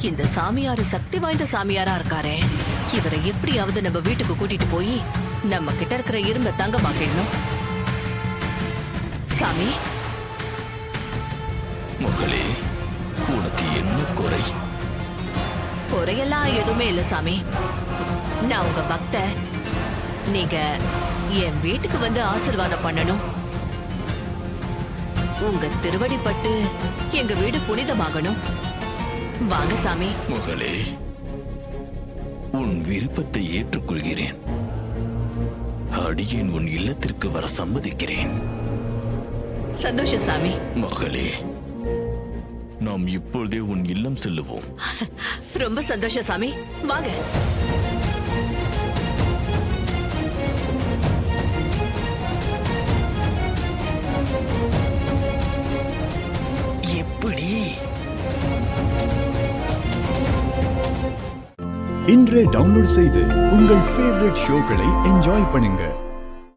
இந்த சாமியாரு சக்தி வாய்ந்த சாமியாரா இருக்காரே, இவரை எப்படியாவது நம்ம வீட்டுக்கு கூட்டிட்டு போய் நம்ம கிட்ட இருக்கிற இரும்ப தங்கமாக்கிடணும். சாமி, மகளே, உனக்கு என்ன குறை? குறையெல்லாம் எதுவுமே இல்ல சாமி. நான் உங்க பக்த. நீங்க என் வீட்டுக்கு வந்து ஆசீர்வாதம் பண்ணணும். உங்க திருவடிப்பட்டு எங்க வீடு புனிதமாகணும். வாங்க சாமி. மகளே, உன் விருப்பத்தை ஏற்றுக்கொள்கிறேன். அடியேன் உன் இல்லத்திற்கு வர சம்மதிக்கிறேன். சந்தோஷம் சாமி. மகளே, நாம் இப்பொழுதே உன் இல்லம் செல்லுவோம். ரொம்ப சந்தோஷம் சாமி. வாங்க. எப்படி? இன்றே டவுன்லோட் செய்து உங்கள் ஃபேவரட் ஷோக்களை என்ஜாய் பண்ணுங்க.